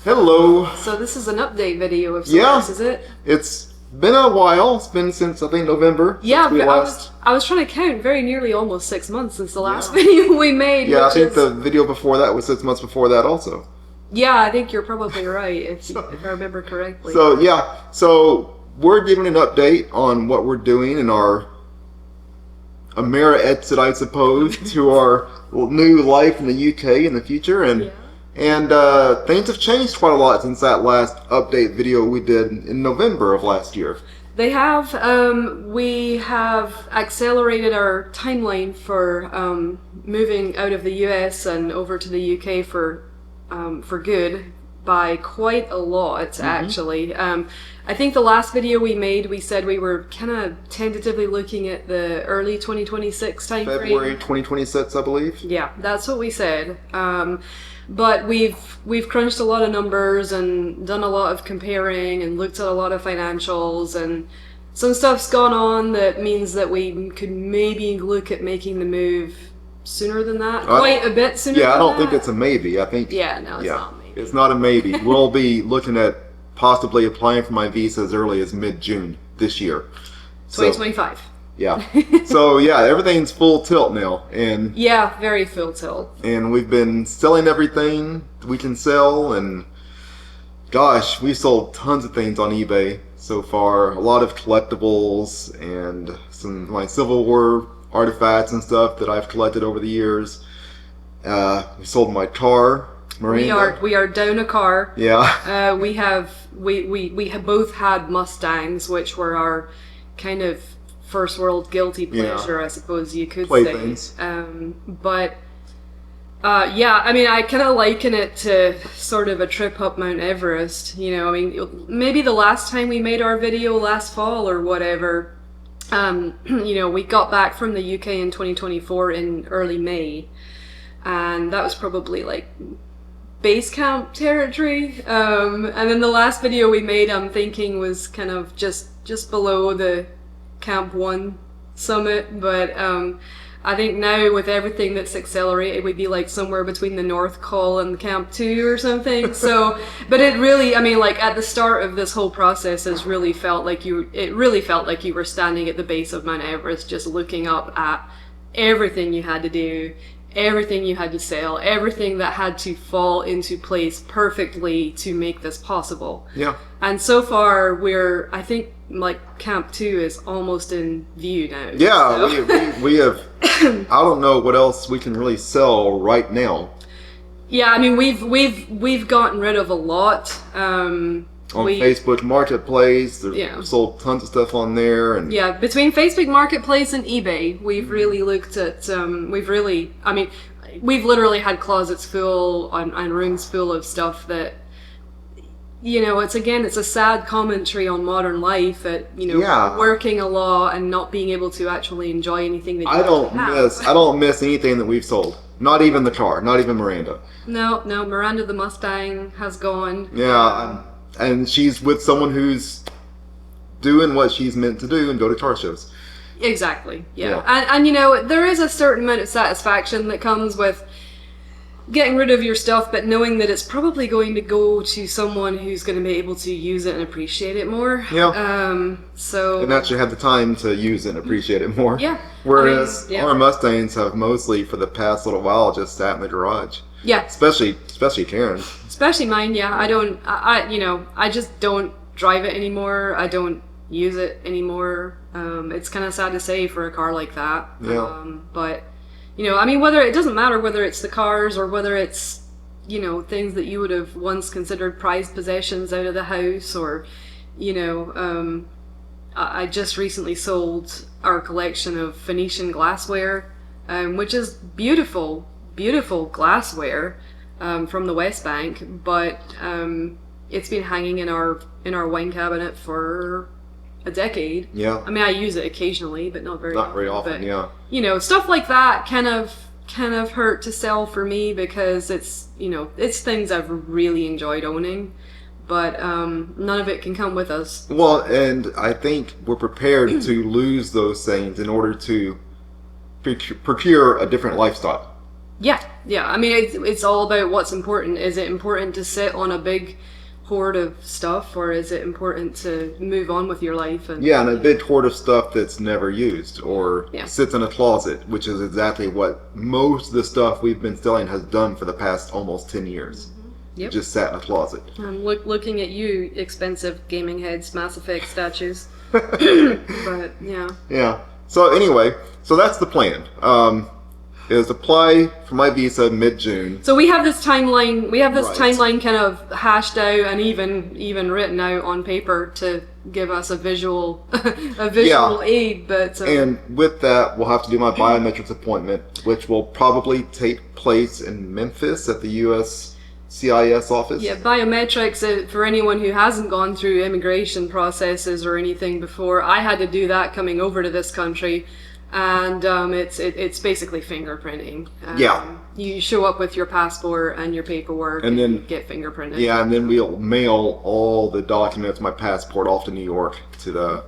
Hello. So this is an update video of sorts, is it? It's been a while. It's been since, I think, November. Yeah, since we but last... I was trying to count very nearly almost 6 months since the last video we made. Yeah, I think the video before that was 6 months before that also. Yeah, I think you're probably right, if I remember correctly. So we're giving an update on what we're doing in our AmerExit, I suppose, to our new life in the UK in the future. And things have changed quite a lot since that last update video we did in November of last year. They have. We have accelerated our timeline for moving out of the US and over to the UK for good by quite a lot, actually. I think the last video we made, we said we were kind of tentatively looking at the early 2026 time frame. February 2026, I believe. Yeah, that's what we said. But we've crunched a lot of numbers and done a lot of comparing and looked at a lot of financials, and some stuff's gone on that means that we could maybe look at making the move sooner than that. Quite a bit sooner than that. Yeah, I don't think it's a maybe. I think... Yeah, no, it's not a maybe. It's not a maybe. We'll be looking at possibly applying for my visa as early as mid-June this year. 2025. Yeah. So yeah, everything's full tilt now, and yeah, very full tilt. And we've been selling everything we can sell, and gosh, we sold tons of things on eBay so far. A lot of collectibles and some like Civil War artifacts and stuff that I've collected over the years. We sold my car, Miranda. We are down a car. Yeah. We have both had Mustangs, which were our kind of first world guilty pleasure, I suppose you could Playthings. say. But yeah, I mean, I kind of liken it to sort of a trip up Mount Everest. You know, I mean, maybe the last time we made our video last fall or whatever, you know, we got back from the UK in 2024 in early May, and that was probably like base camp territory. And then the last video we made, I'm thinking, was kind of just below the Camp 1 summit, but I think now with everything that's accelerated, we'd be like somewhere between the North Col and Camp 2 or something. So, but it really, I mean, like at the start of this whole process, it really felt like you were standing at the base of Mount Everest, just looking up at everything you had to do, everything you had to sell, everything that had to fall into place perfectly to make this possible. Yeah. And so far, I think, like, Camp 2 is almost in view now. Yeah, so. we have, I don't know what else we can really sell right now. Yeah, I mean, we've gotten rid of a lot. On Facebook Marketplace, we've sold tons of stuff on there. And yeah, between Facebook Marketplace and eBay, we've really looked at, we've literally had closets full and rooms full of stuff that, you know, it's a sad commentary on modern life that, you know, working a lot and not being able to actually enjoy anything that you I don't miss anything that we've sold. Not even the car, not even Miranda. No, Miranda the Mustang has gone. Yeah, and she's with someone who's doing what she's meant to do and go to car shows. Exactly, yeah. And you know, there is a certain amount of satisfaction that comes with getting rid of your stuff, but knowing that it's probably going to go to someone who's going to be able to use it and appreciate it more. Yeah. So... And actually have the time to use it and appreciate it more. Yeah. Whereas our Mustangs have mostly, for the past little while, just sat in the garage. Yeah. Especially Karen's. Especially mine, yeah. I just don't drive it anymore. I don't use it anymore. It's kind of sad to say for a car like that. Yeah. But... You know, I mean, it doesn't matter whether it's the cars or whether it's, you know, things that you would have once considered prized possessions out of the house, or, you know, I just recently sold our collection of Phoenician glassware, which is beautiful, beautiful glassware from the West Bank, but it's been hanging in our wine cabinet for a decade. Yeah. I mean, I use it occasionally, but not very often. But, yeah. You know, stuff like that kind of hurt to sell for me because it's, you know, it's things I've really enjoyed owning, but none of it can come with us. Well, and I think we're prepared to lose those things in order to procure a different lifestyle. Yeah. I mean, it's all about what's important. Is it important to sit on a big hoard of stuff, or is it important to move on with your life? And Yeah, and a big hoard of stuff that's never used or Yeah. sits in a closet, which is exactly what most of the stuff we've been selling has done for the past almost 10 years. Yep. It just sat in a closet. I'm looking at you, expensive gaming heads, Mass Effect statues. But yeah. Yeah. So anyway, so that's the plan. Is apply for my visa mid-June. So we have this timeline. We have this Right. timeline kind of hashed out and even written out on paper to give us a visual aid. But And with that, we'll have to do my biometrics appointment, which will probably take place in Memphis at the USCIS office. yeah, biometrics, for anyone who hasn't gone through immigration processes or anything before, I had to do that coming over to this country, and it's basically fingerprinting. Yeah. You show up with your passport and your paperwork, And then- get fingerprinted. Yeah, and then we'll mail all the documents, my passport, off to New York to the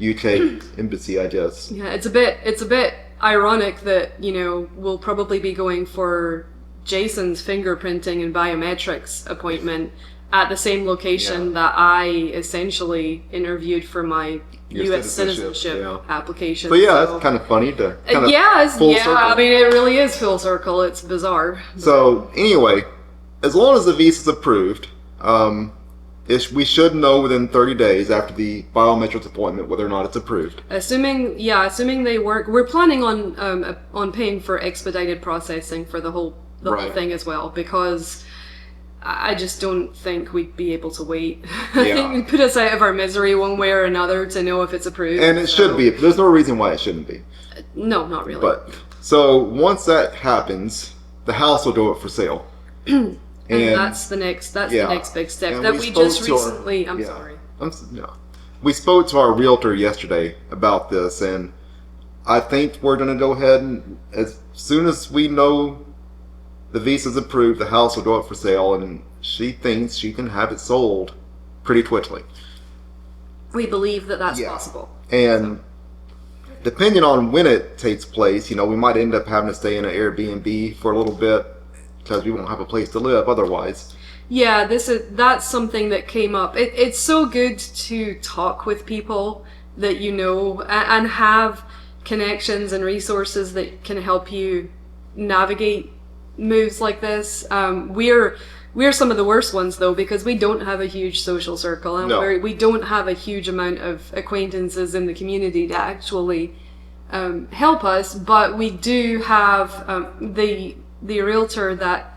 UK embassy, I guess. Yeah, it's a bit ironic that, we'll probably be going for Jason's fingerprinting and biometrics appointment at the same location that I essentially interviewed for my Your U.S. citizenship, citizenship application. So yeah, that's kind of funny to kind of full circle. I mean, it really is full circle. It's bizarre. So anyway, as long as the visa's approved, we should know within 30 days after the biometrics appointment whether or not it's approved. Assuming they work, we're planning on paying for expedited processing for the whole Right. thing as well, because I just don't think we'd be able to wait. I Yeah. think it'd put us out of our misery one way or another to know if it's approved. And it should be. There's no reason why it shouldn't be. No, not really. But so once that happens, the house will go up for sale. and that's the next big step And that we we spoke just to our- recently. I'm yeah. sorry. No. We spoke to our realtor yesterday about this, and I think we're going to go ahead and as soon as we know the visa's approved, the house will go up for sale, and she thinks she can have it sold pretty quickly. We believe that that's Yeah. possible. And depending on when it takes place, we might end up having to stay in an Airbnb for a little bit because we won't have a place to live otherwise. Yeah, that's something that came up. It's so good to talk with people that you know and have connections and resources that can help you navigate moves like this. We're some of the worst ones though, because we don't have a huge social circle, and No. we don't have a huge amount of acquaintances in the community to actually help us. But we do have the realtor that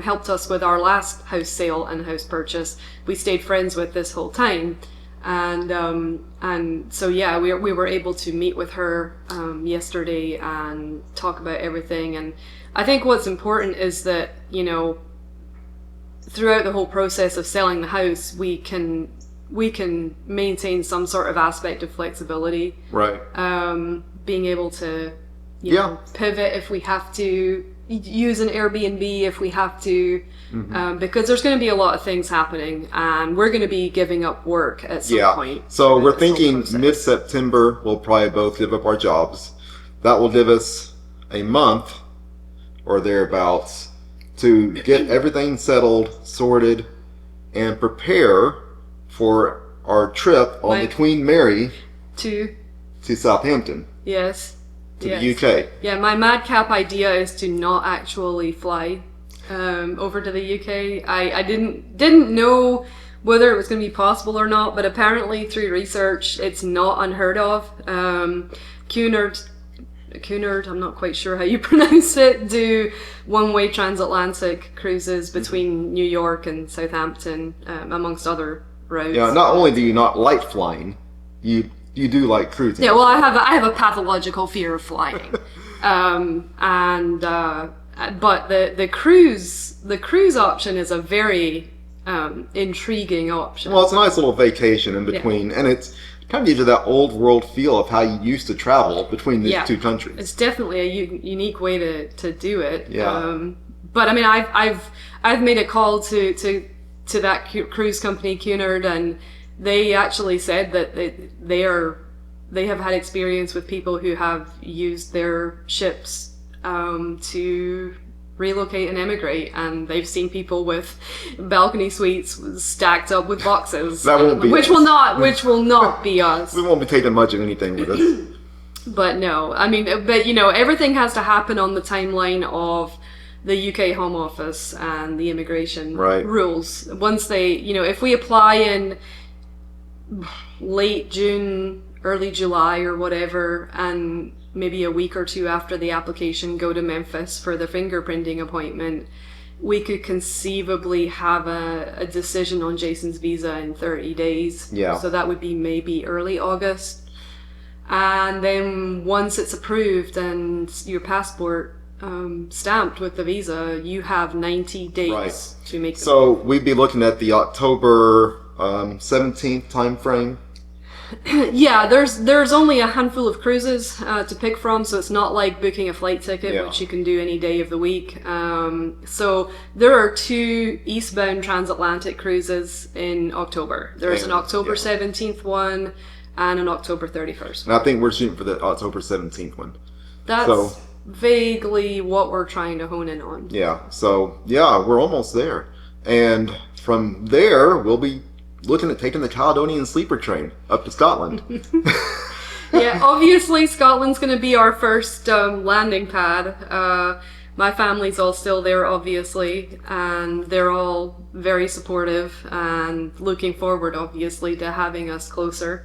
helped us with our last house sale and house purchase. We stayed friends with this whole time, and so yeah, we were able to meet with her yesterday and talk about everything. And I think what's important is that throughout the whole process of selling the house, we can maintain some sort of aspect of flexibility. Right. Being able to Yeah. pivot if we have to, use an Airbnb if we have to, because there's going to be a lot of things happening, and we're going to be giving up work at some point. So throughout we're this whole thinking process. mid-September we'll probably both give up our jobs. That will give us a month or thereabouts to get everything settled, sorted, and prepare for our trip on the Like- Queen Mary to Southampton, yes. to yes. the UK. Yeah, my madcap idea is to not actually fly over to the UK. I didn't know whether it was going to be possible or not, but apparently through research, it's not unheard of. Cunard, I'm not quite sure how you pronounce it, do one-way transatlantic cruises between New York and Southampton, amongst other routes. Yeah, not only do you not like flying, you do like cruising. Yeah, well, I have a pathological fear of flying, but the cruise option is a very intriguing option. Well, it's a nice little vacation in between, and it's kind of gives you that old world feel of how you used to travel between these two countries. It's definitely a unique way to do it. Yeah. But I mean, I've made a call to that cruise company, Cunard, and they actually said that they have had experience with people who have used their ships to relocate and emigrate, and they've seen people with balcony suites stacked up with boxes. That won't be which us. will not be us. We won't be taking much of anything with us. But no, I mean, but you know, everything has to happen on the timeline of the UK Home Office and the immigration Right. rules. Once they, you know, if we apply in late June, early July or whatever, and maybe a week or two after the application go to Memphis for the fingerprinting appointment, we could conceivably have a decision on Jason's visa in 30 days. Yeah. So that would be maybe early August. And then once it's approved and your passport stamped with the visa, you have 90 days Right. to make the So we'd be looking at the October 17th time frame. Yeah, there's only a handful of cruises to pick from, so it's not like booking a flight ticket, Yeah. which you can do any day of the week. So there are 2 eastbound transatlantic cruises in October. There's an And, October yeah. 17th one and an October 31st. And I think we're shooting for the October 17th one. That's So- vaguely what we're trying to hone in on. Yeah, so yeah, we're almost there. And from there, we'll be looking at taking the Caledonian Sleeper train up to Scotland. Yeah, obviously Scotland's going to be our first landing pad. My family's all still there, obviously, and they're all very supportive and looking forward, obviously, to having us closer,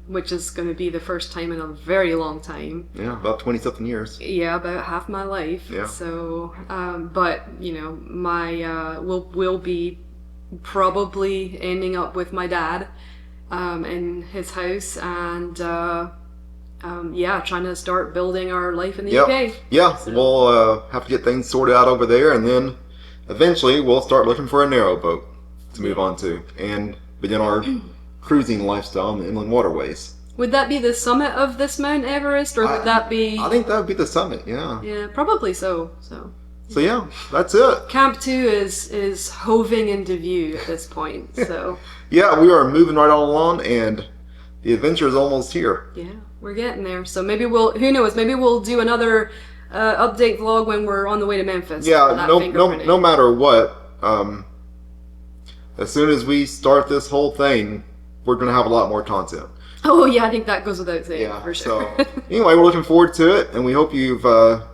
which is going to be the first time in a very long time. Yeah, about 20-something years. Yeah, about half my life. Yeah. So, but you know, my we'll be probably ending up with my dad in his house, and yeah, trying to start building our life in the Yep. UK. Yeah, we'll have to get things sorted out over there, and then eventually we'll start looking for a narrowboat to move on to and begin our cruising lifestyle in the inland waterways. Would that be the summit of this Mount Everest, or would that be? I think that would be the summit, yeah. Yeah, probably so. So yeah, that's it. Camp 2 is hoving into view at this point. So Yeah, we are moving right on along, and the adventure is almost here. yeah, we're getting there. So maybe who knows? Maybe we'll do another update vlog when we're on the way to Memphis. for Yeah, that no fingerprinting. matter what, as soon as we start this whole thing, we're going to have a lot more content. Oh yeah, I think that goes without saying Yeah, for sure. so anyway, we're looking forward to it, and we hope you've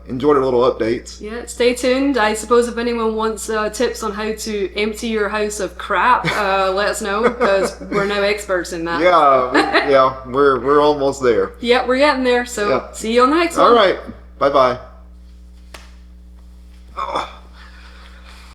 enjoyed our little updates. Yeah, stay tuned. I suppose if anyone wants tips on how to empty your house of crap, let us know, because we're now experts in that. Yeah, we're almost there. Yeah, we're getting there. So Yeah. see you on the next one. All right, bye-bye.